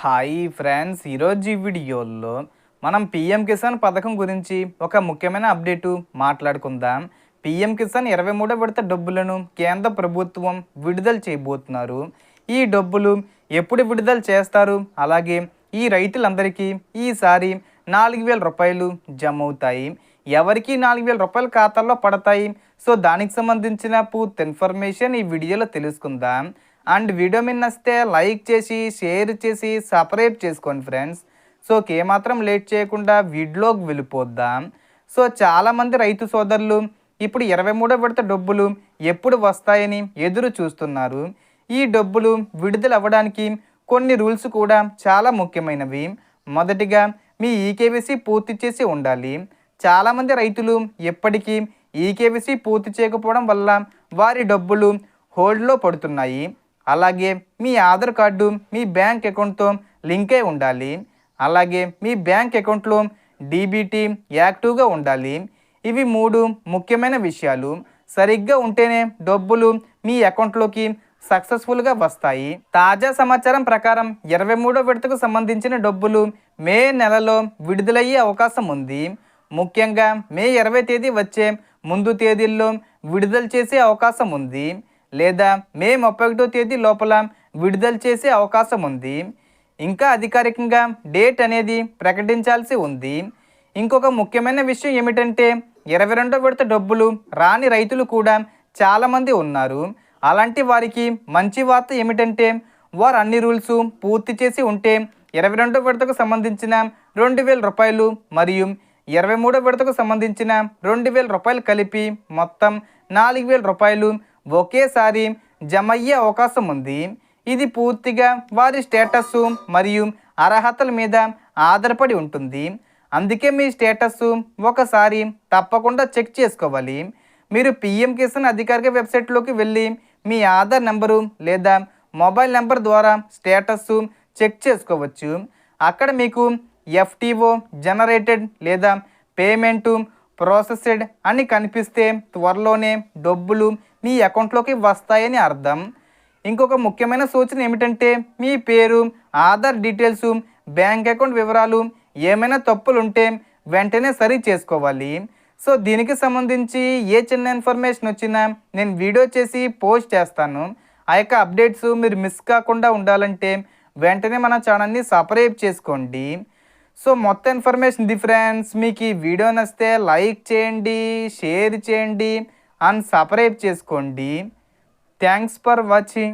Hi friends, ఈరోజు ఈ వీడియోలో మనం పీఎం కిసాన్ పథకం గురించి ఒక ముఖ్యమైన అప్డేటు మాట్లాడుకుందాం. పీఎం కిసాన్ 23వ విడత డబ్బులను కేంద్ర ప్రభుత్వం విడుదల చేయబోతున్నారు. ఈ డబ్బులు ఎప్పుడు విడుదల చేస్తారు, అలాగే ఈ రైతులందరికీ ఈసారి 4,000 రూపాయలు జమ అవుతాయి. ఎవరికి 4,000 రూపాయలు ఖాతాల్లో పడతాయి? సో దానికి సంబంధించిన పూర్తి ఇన్ఫర్మేషన్ ఈ వీడియోలో తెలుసుకుందాం. అండ్ వీడియో మీద నచ్చితే లైక్ చేసి షేర్ చేసి సబ్స్క్రైబ్ చేసుకోండి ఫ్రెండ్స్. సో ఏమాత్రం లేట్ చేయకుండా వీడియోకి వెళ్ళిపోద్దాం. సో చాలామంది రైతు సోదరులు ఇప్పుడు 23వ విడత డబ్బులు ఎప్పుడు వస్తాయని ఎదురు చూస్తున్నారు. ఈ డబ్బులు విడుదల అవ్వడానికి కొన్ని రూల్స్ కూడా చాలా ముఖ్యమైనవి. మొదటిగా మీ ఈకేవీసీ పూర్తి చేసి ఉండాలి. చాలామంది రైతులు ఎప్పటికీ ఈకేవీసీ పూర్తి చేయకపోవడం వల్ల వారి డబ్బులు హోల్డ్లో పడుతున్నాయి. అలాగే మీ ఆధార్ కార్డు మీ బ్యాంక్ అకౌంట్తో లింక్ అయి ఉండాలి. అలాగే మీ బ్యాంక్ అకౌంట్లో డీబీటీ యాక్టివ్గా ఉండాలి. ఇవి 3 ముఖ్యమైన విషయాలు. సరిగ్గా ఉంటేనే డబ్బులు మీ అకౌంట్లోకి సక్సెస్ఫుల్గా వస్తాయి. తాజా సమాచారం ప్రకారం 23వ విడతకు సంబంధించిన డబ్బులు మే నెలలో విడుదలయ్యే అవకాశం ఉంది. ముఖ్యంగా మే 20వ తేదీ వచ్చే ముందు తేదీల్లో విడుదల చేసే అవకాశం ఉంది, లేదా మే 31వ తేదీ లోపల విడుదల చేసే అవకాశం ఉంది. ఇంకా అధికారికంగా డేట్ అనేది ప్రకటించాల్సి ఉంది. ఇంకొక ముఖ్యమైన విషయం ఏమిటంటే 22వ విడత డబ్బులు రాని రైతులు కూడా చాలామంది ఉన్నారు. అలాంటి వారికి మంచి వార్త ఏమిటంటే వారు అన్ని రూల్స్ పూర్తి చేసి ఉంటే 22వ విడతకు సంబంధించిన 2,000 రూపాయలు మరియు 23వ విడతకు సంబంధించిన 2,000 రూపాయలు కలిపి మొత్తం 4,000 రూపాయలు ఒకేసారి జమ అయ్యే అవకాశం ఉంది. ఇది పూర్తిగా వారి స్టేటస్ మరియు అర్హతల మీద ఆధారపడి ఉంటుంది. అందుకే మీ స్టేటస్ ఒకసారి తప్పకుండా చెక్ చేసుకోవాలి. మీరు పీఎం కిసాన్ అధికారిక వెబ్సైట్లోకి వెళ్ళి మీ ఆధార్ నెంబరు లేదా మొబైల్ నెంబర్ ద్వారా స్టేటస్ చెక్ చేసుకోవచ్చు. అక్కడ మీకు ఎఫ్టీఓ జనరేటెడ్ లేదా పేమెంటు ప్రాసెస్డ్ అని కనిపిస్తే త్వరలోనే డబ్బులు మీ అకౌంట్లోకి వస్తాయని అర్థం. ఇంకొక ముఖ్యమైన సూచన ఏమిటంటే మీ పేరు, ఆధార్ డీటెయిల్స్, బ్యాంక్ అకౌంట్ వివరాలు ఏమైనా తప్పులు ఉంటే వెంటనే సరి చేసుకోవాలి. సో దీనికి సంబంధించి ఏ చిన్న ఇన్ఫర్మేషన్ వచ్చినా నేను వీడియో చేసి పోస్ట్ చేస్తాను. ఆ యొక్క అప్డేట్స్ మీరు మిస్ కాకుండా ఉండాలంటే వెంటనే మన ఛానల్ని సబ్స్క్రైబ్ చేసుకోండి. సో మొత్తం ఇన్ఫర్మేషన్ ఇది ఫ్రెండ్స్. మీకు ఈ వీడియో నచ్చితే లైక్ చేయండి, షేర్ చేయండి అండ్ సబ్స్క్రైబ్ చేసుకోండి. Thanks for watching.